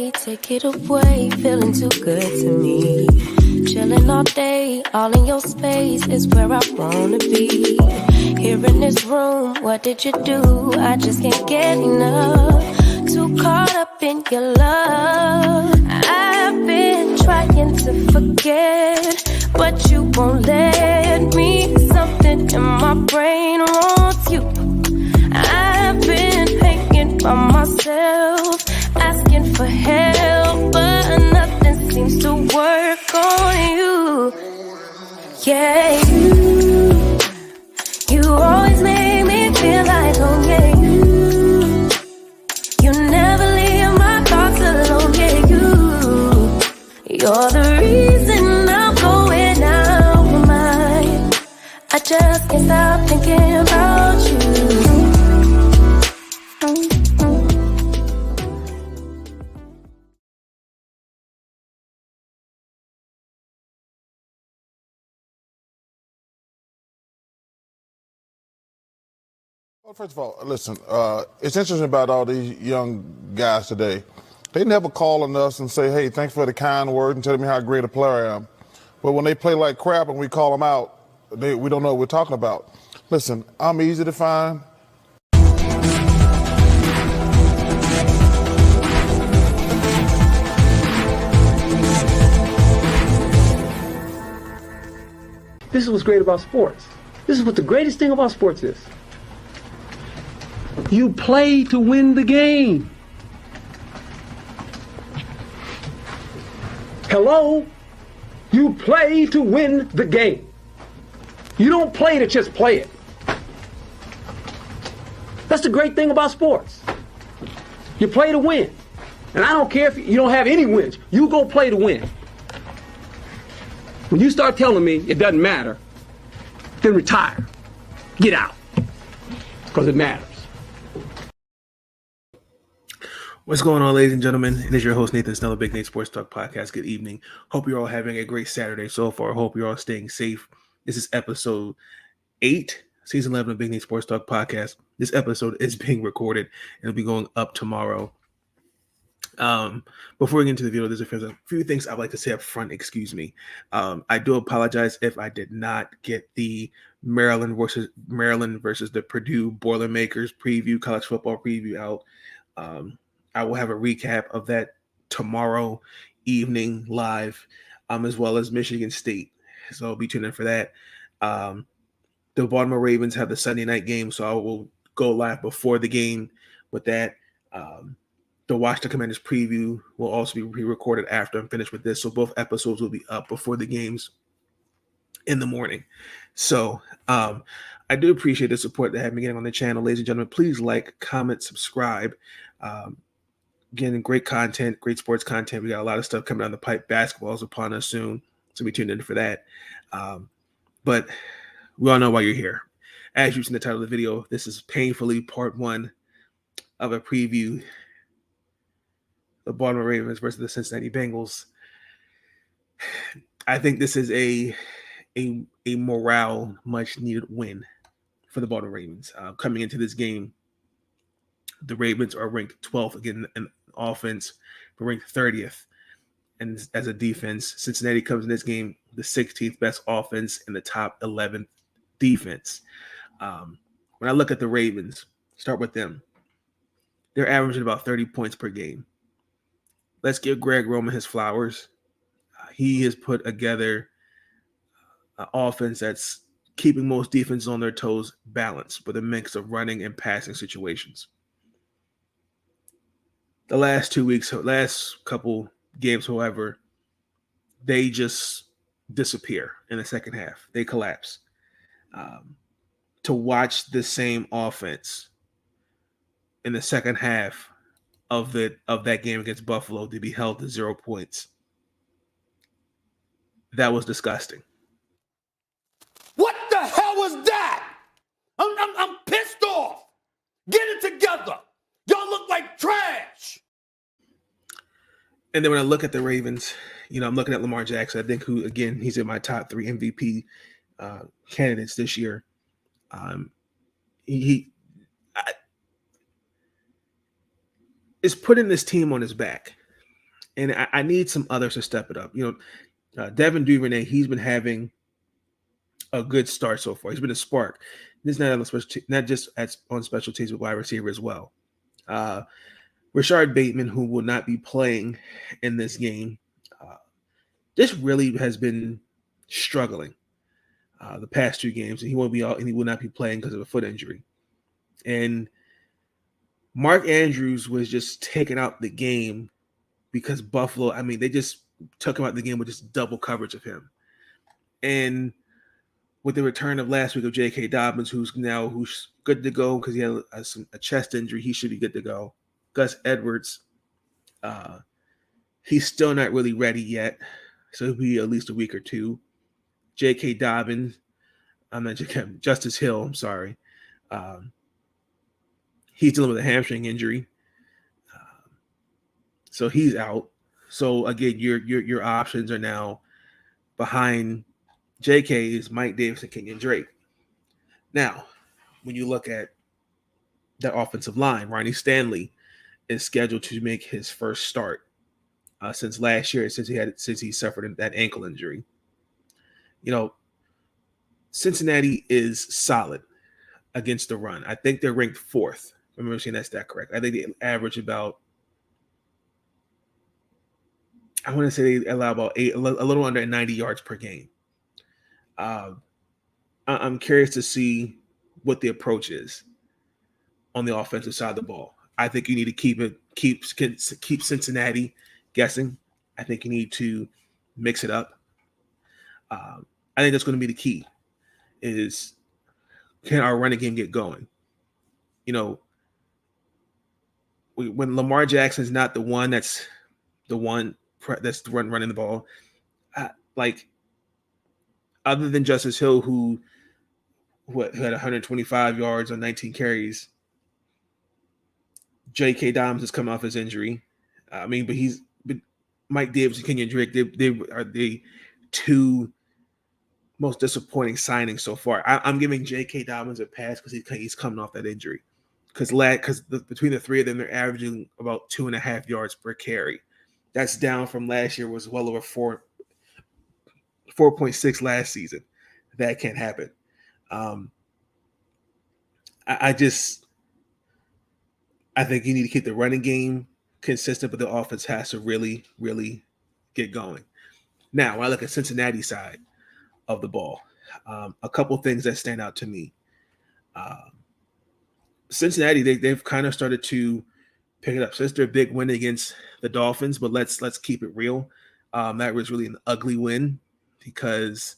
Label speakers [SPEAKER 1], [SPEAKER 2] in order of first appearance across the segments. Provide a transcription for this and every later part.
[SPEAKER 1] way, take it away, feeling too good to me. Chilling all day, all in your space is where I wanna be. Here in this room, what did you do? I just can't get enough. Too caught up in your love. I've been trying to forget, but you won't let me. Something in my brain wants you. I've been hanging by myself, asking for help, but nothing seems to work on you. Yeah, you always make me feel like home. Yeah, you never leave my thoughts alone. Yeah, you're the reason I'm going out my mind. I just can't stop thinking about you.
[SPEAKER 2] Well, first of all, listen, it's interesting about all these young guys today. They never call on us and say, hey, thanks for the kind word and telling me how great a player I am. But when they play like crap and we call them out, we don't know what we're talking about. Listen, I'm easy to find.
[SPEAKER 3] This is what's great about sports. This is what the greatest thing about sports is. You play to win the game. Hello? You play to win the game. You don't play to just play it. That's the great thing about sports. You play to win. And I don't care if you don't have any wins. You go play to win. When you start telling me it doesn't matter, then retire. Get out. Because it matters.
[SPEAKER 4] What's going on, ladies and gentlemen? It is your host, Nathan Snell, Big Nate Sports Talk Podcast. Good evening. Hope you're all having a great Saturday so far. Hope you're all staying safe. This is episode 8, season 11 of Big Nate Sports Talk Podcast. This episode is being recorded. It'll be going up tomorrow. Before we get into the video, there's a few things I'd like to say up front. Excuse me. I do apologize if I did not get the Maryland versus the Purdue Boilermakers preview, college football preview out. I will have a recap of that tomorrow evening live, as well as Michigan State. So I'll be tuning in for that. The Baltimore Ravens have the Sunday night game, so I will go live before the game with that. The Washington Commanders preview will also be re-recorded after I'm finished with this. So both episodes will be up before the games in the morning. So I do appreciate the support that have been getting on the channel. Ladies and gentlemen, please like, comment, subscribe. Again, great content, great sports content. We got a lot of stuff coming down the pipe. Basketball is upon us soon, so be tuned in for that. But we all know why you're here. As you've seen the title of the video, this is painfully part 1 of a preview. The Baltimore Ravens versus the Cincinnati Bengals. I think this is a morale much needed win for the Baltimore Ravens. Coming into this game, the Ravens are ranked 12th again in offense, but ranked 30th. And as a defense, Cincinnati comes in this game the 16th best offense and the top 11th defense. When I look at the Ravens, start with them. They're averaging about 30 points per game. Let's give Greg Roman his flowers. He has put together an offense that's keeping most defenses on their toes balanced with a mix of running and passing situations. The last couple games, however, they just disappear in the second half. They collapse. To watch the same offense in the second half of that game against Buffalo to be held to 0 points, that was disgusting.
[SPEAKER 5] What the hell was that? I'm pissed off. Get it together. Y'all look like trash.
[SPEAKER 4] And then when I look at the Ravens, I'm looking at Lamar Jackson. I think he's in my top 3 MVP candidates this year. He is putting this team on his back. And I need some others to step it up. Devin Duvernay, he's been having a good start so far. He's been a spark. This is not just on special teams with wide receiver as well. Rashard Bateman, who will not be playing in this game, this really has been struggling the past 2 games, and he will not be playing because of a foot injury. And Mark Andrews was just taken out the game because Buffalo, they just took him out the game with just double coverage of him. And with the return of last week of J.K. Dobbins, who's good to go because he had a chest injury, he should be good to go. Gus Edwards, he's still not really ready yet, so he'll be at least a week or 2. J.K. Dobbins, Justice Hill, I'm sorry. He's dealing with a hamstring injury, so he's out. So again, your options are now behind J.K. is Mike Davis and Kenyon Drake. Now, when you look at that offensive line, Ronnie Stanley is scheduled to make his first start since last year, since he suffered that ankle injury. Cincinnati is solid against the run. I think they're ranked 4th. I remember saying that's correct. I think they average about, I want to say they allow about a little under 90 yards per game. I'm curious to see what the approach is on the offensive side of the ball. I think you need to keep Cincinnati guessing. I think you need to mix it up. I think that's going to be the key. Is can our running game get going? When Lamar Jackson is not the one that's running the ball, other than Justice Hill, who had 125 yards on 19 carries, J.K. Dobbins is coming off his injury. But Mike Davis and Kenyon Drake, they are the 2 most disappointing signings so far. I'm giving J.K. Dobbins a pass because he's coming off that injury. Because between the 3 of them, they're averaging about 2.5 yards per carry. That's down from last year, was well over 4.6 last season. That can't happen. I think you need to keep the running game consistent, but the offense has to really, really get going. Now, when I look at Cincinnati side of the ball, a couple things that stand out to me. Cincinnati, they've kind of started to pick it up since their big win against the Dolphins, but let's keep it real. That was really an ugly win because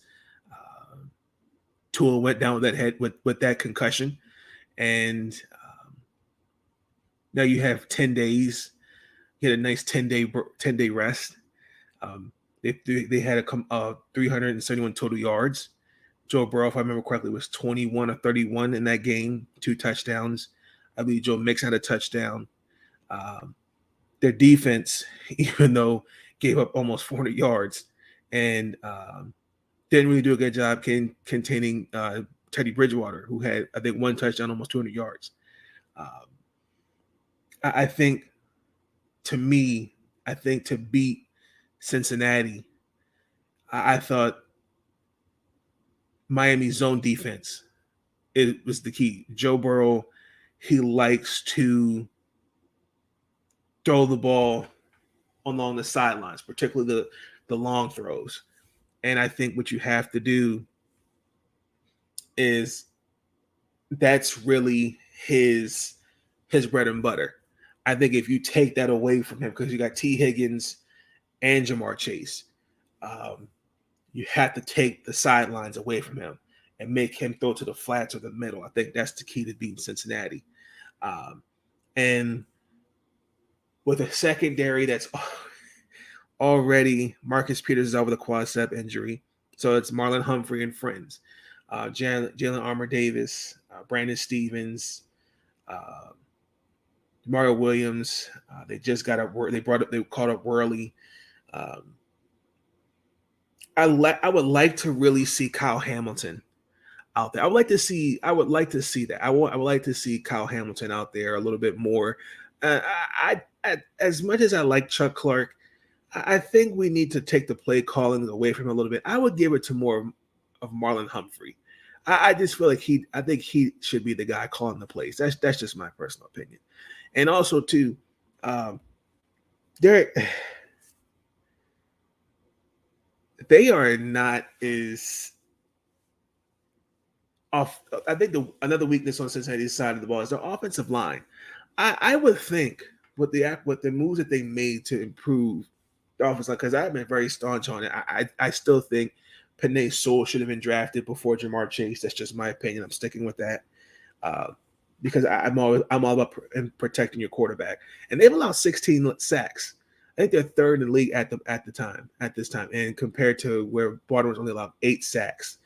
[SPEAKER 4] Tua went down with that head with that concussion, and now you have 10 days. You had a nice 10-day rest. They had 371 total yards. Joe Burrow, if I remember correctly, was 21 or 31 in that game, 2 touchdowns. I believe Joe Mixon had a touchdown. Their defense, even though gave up almost 400 yards and didn't really do a good job containing Teddy Bridgewater, who had, I think, 1 touchdown, almost 200 yards. I think to beat Cincinnati, I thought Miami's zone defense, it was the key. Joe Burrow, he likes to throw the ball along the sidelines, particularly the long throws. And I think what you have to do is that's really his bread and butter. I think if you take that away from him, because you got T. Higgins and Jamar Chase, you have to take the sidelines away from him and make him throw to the flats or the middle. I think that's the key to beating Cincinnati. And with a secondary that's already, Marcus Peters is out with a quadricep injury. So it's Marlon Humphrey and friends. Jalen Armour Davis, Brandon Stevens, Mario Williams. They just got up. They caught up Worley. I would like to really see Kyle Hamilton out there. I would like to see that. I would like to see Kyle Hamilton out there a little bit more. As much as I like Chuck Clark, I think we need to take the play calling away from him a little bit. I would give it to more of Marlon Humphrey. I just feel like I think he should be the guy calling the plays. That's just my personal opinion. And also too, they are not as off. I think another weakness on Cincinnati's side of the ball is their offensive line. I would think with the moves that they made to improve the offensive line, because I've been very staunch on it. I still think Panay Sewell should have been drafted before Jamar Chase. That's just my opinion. I'm sticking with that. Because I'm all about protecting your quarterback, and they've allowed 16 sacks. I think they're third in the league at this time, and compared to where Baltimore's only allowed 8 sacks.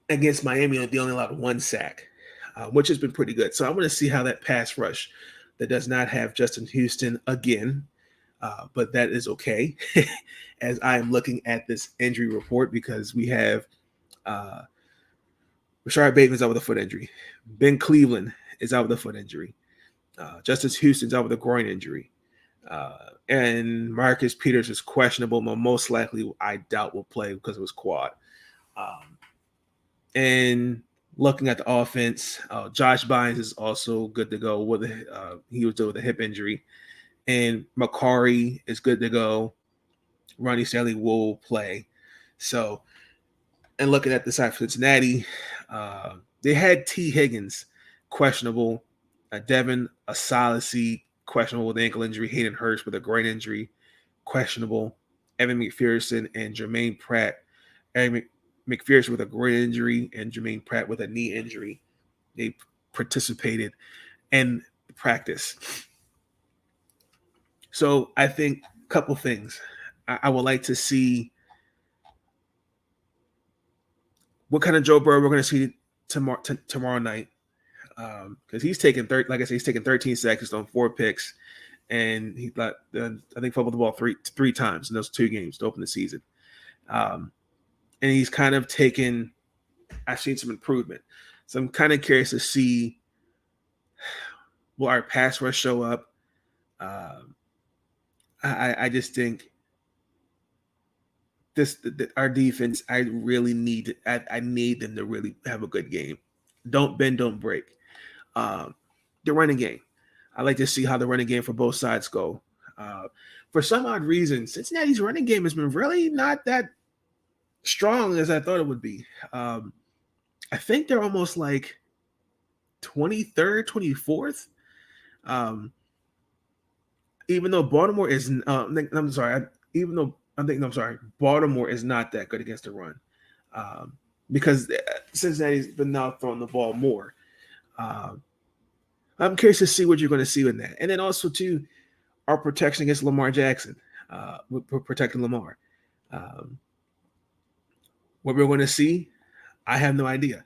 [SPEAKER 4] Against Miami, they only allowed 1 sack, which has been pretty good. So I want to see how that pass rush that does not have Justin Houston again, but that is okay, as I am looking at this injury report, because we have Rashard Bateman's out with a foot injury. Ben Cleveland is out with a foot injury. Justice Houston's out with a groin injury. And Marcus Peters is questionable, but most likely I doubt will play because of his quad. And looking at the offense, Josh Bynes is also good to go. He was dealing with a hip injury. And Macari is good to go. Ronnie Stanley will play. So, and looking at the side for Cincinnati, they had T. Higgins questionable, Devin Asalasi questionable with ankle injury, Hayden Hurst with a groin injury questionable, Evan McPherson and Jermaine Pratt. Evan McPherson with a groin injury and Jermaine Pratt with a knee injury. They participated in practice. So I think a couple things. I would like to see what kind of Joe Burrow we're going to see tomorrow night, because he's taken 13 sacks, he's thrown 4 picks, and he I think fumbled the ball three times in those 2 games to open the season. And he's kind of taken. I've seen some improvement, so I'm kind of curious to see will our pass rush show up. I just think our defense, I really need. I need them to really have a good game. Don't bend, don't break. The running game, I like to see how the running game for both sides go. For some odd reason, Cincinnati's running game has been really not that strong as I thought it would be. I think they're almost like 23rd, 24th. Even though Baltimore is, Baltimore is not that good against the run, because Cincinnati's been now throwing the ball more. I'm curious to see what you're going to see in that, and then also too, our protection against Lamar Jackson. We're protecting Lamar. What we're going to see, I have no idea.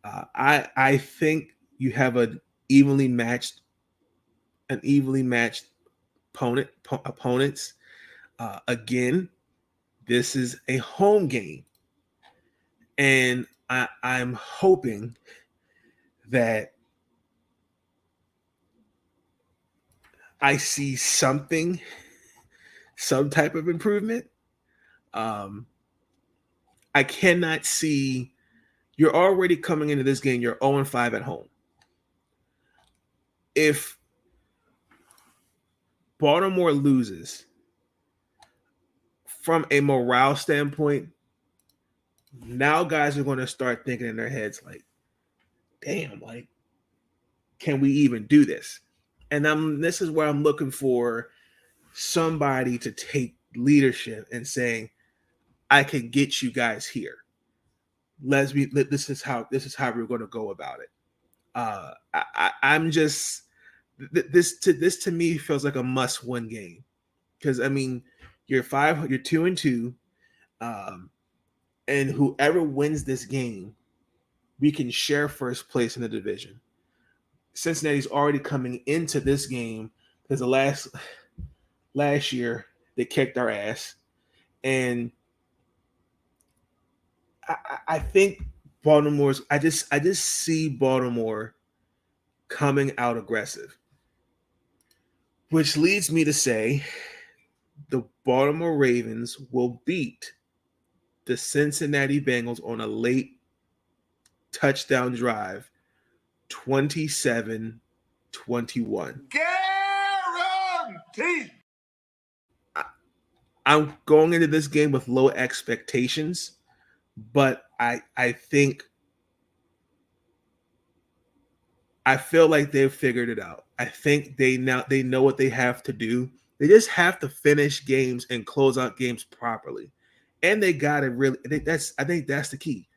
[SPEAKER 4] I think you have an evenly matched opponents. Again, this is a home game, and I'm hoping that I see some type of improvement. I cannot see. You're already coming into this game. You're 0-5 at home. If Baltimore loses, from a morale standpoint, now guys are going to start thinking in their heads like, damn, like, can we even do this? And this is where I'm looking for somebody to take leadership and saying, I can get you guys here. This is how we're going to go about it. I'm just this to me feels like a must-win game, because I mean you're 2-2, and whoever wins this game, we can share first place in the division. Cincinnati's already coming into this game because the last year they kicked our ass, and I think Baltimore's. I just see Baltimore coming out aggressive, which leads me to say the Baltimore Ravens will beat the Cincinnati Bengals on a late touchdown drive, 27-21.
[SPEAKER 5] Guaranteed.
[SPEAKER 4] I'm going into this game with low expectations, but I feel like they've figured it out. I think they know what they have to do. They just have to finish games and close out games properly. And they got to really I think that's the key.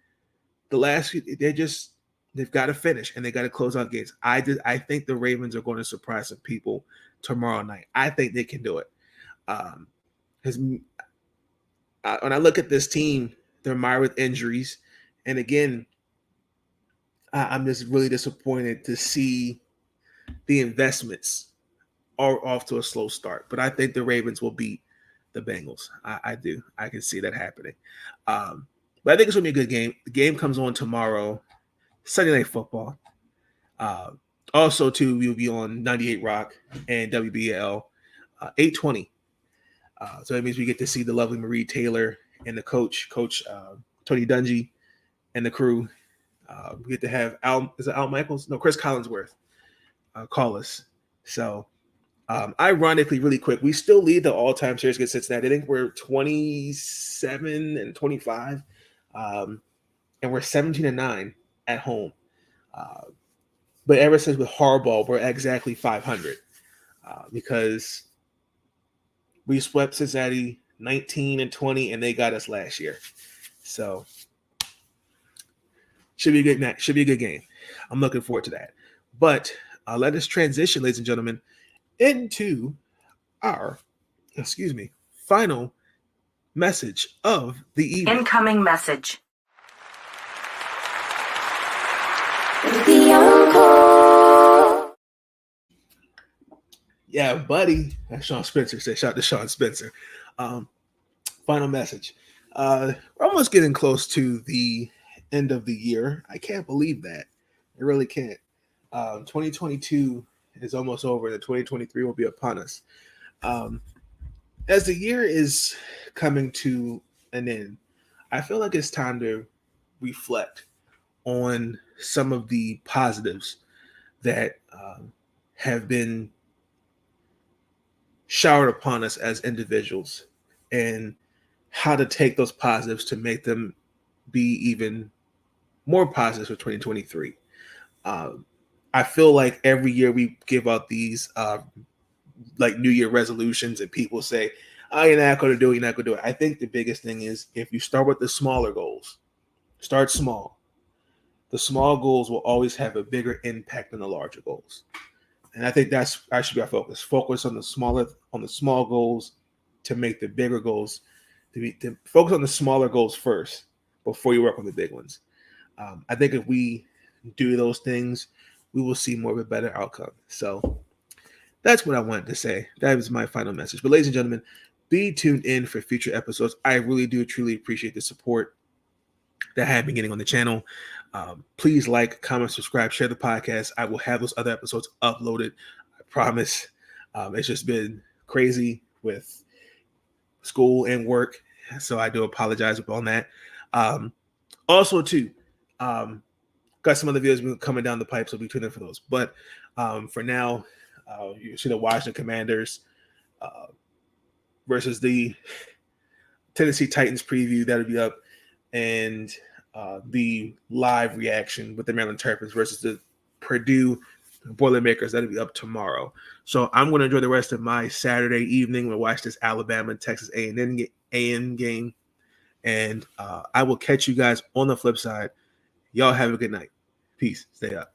[SPEAKER 4] The last few they've got to finish and they got to close out games. I think the Ravens are going to surprise some people tomorrow night. I think they can do it. When I look at this team, they're mired with injuries, and again, I'm just really disappointed to see the investments are off to a slow start. But I think the Ravens will beat the Bengals. I do. I can see that happening. But I think it's going to be a good game. The game comes on tomorrow, Sunday Night Football. Also, too, we'll be on 98 Rock and WBL 820. So that means we get to see the lovely Marie Taylor and the coach Tony Dungy and the crew. We get to have Al Michaels? No, Chris Collinsworth call us. So, ironically, really quick, we still lead the all-time series against Cincinnati. I think we're 27-25, and we're 17-9 at home. But ever since with Harbaugh, we're exactly 500 because we swept Cincinnati 19-20, and they got us last year. So should be a good night. Should be a good game. I'm looking forward to that. But let us transition, ladies and gentlemen, into our, final message of the evening.
[SPEAKER 6] Incoming message.
[SPEAKER 1] The encore.
[SPEAKER 4] Yeah, buddy. As Sean Spencer said. Shout out to Sean Spencer. Final message. We're almost getting close to the end of the year. I can't believe that. I really can't. 2022 is almost over. The 2023 will be upon us. As the year is coming to an end, I feel like it's time to reflect on some of the positives that have been showered upon us as individuals and how to take those positives to make them be even more positive for 2023. I feel like every year we give out these like New Year resolutions and people say, oh, you're not going to do it, you're not going to do it. I think the biggest thing is if you start with the smaller goals, start small. The small goals will always have a bigger impact than the larger goals. And I think that should be our focus. Focus on the small goals to make the bigger goals, to focus on the smaller goals first before you work on the big ones. I think if we do those things, we will see more of a better outcome. So that's what I wanted to say. That was my final message. But ladies and gentlemen, be tuned in for future episodes. I really do truly appreciate the support that I have been getting on the channel. Please like, comment, subscribe, share the podcast. I will have those other episodes uploaded. I promise. It's just been crazy with school and work. So I do apologize on that. Also, too, got some other videos coming down the pipe, so be tuned in for those. But for now, you see the Washington Commanders versus the Tennessee Titans preview. That'll be up. And the live reaction with the Maryland Terrapins versus the Purdue Boilermakers. That'll be up tomorrow. So I'm going to enjoy the rest of my Saturday evening. We'll watch this Alabama and Texas A&M game. And I will catch you guys on the flip side. Y'all have a good night. Peace. Stay up.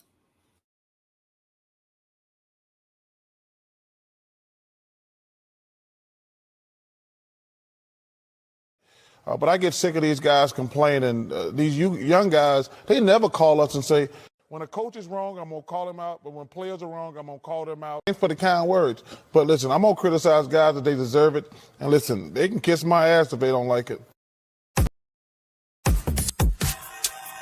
[SPEAKER 2] But I get sick of these guys complaining. These young guys, they never call us and say, when a coach is wrong, I'm going to call him out. But when players are wrong, I'm going to call them out. Thanks for the kind words. But listen, I'm going to criticize guys if they deserve it. And listen, they can kiss my ass if they don't like it.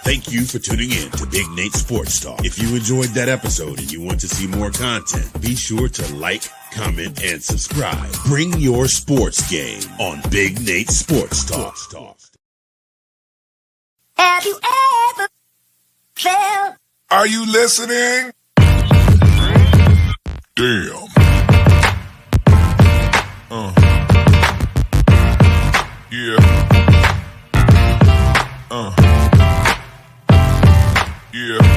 [SPEAKER 6] Thank you for tuning in to Big Nate Sports Talk. If you enjoyed that episode and you want to see more content, be sure to like, comment, and subscribe. Bring your sports game on Big Nate Sports Talk.
[SPEAKER 7] Have you ever felt?
[SPEAKER 8] Are you listening? Damn. Yeah. Yeah.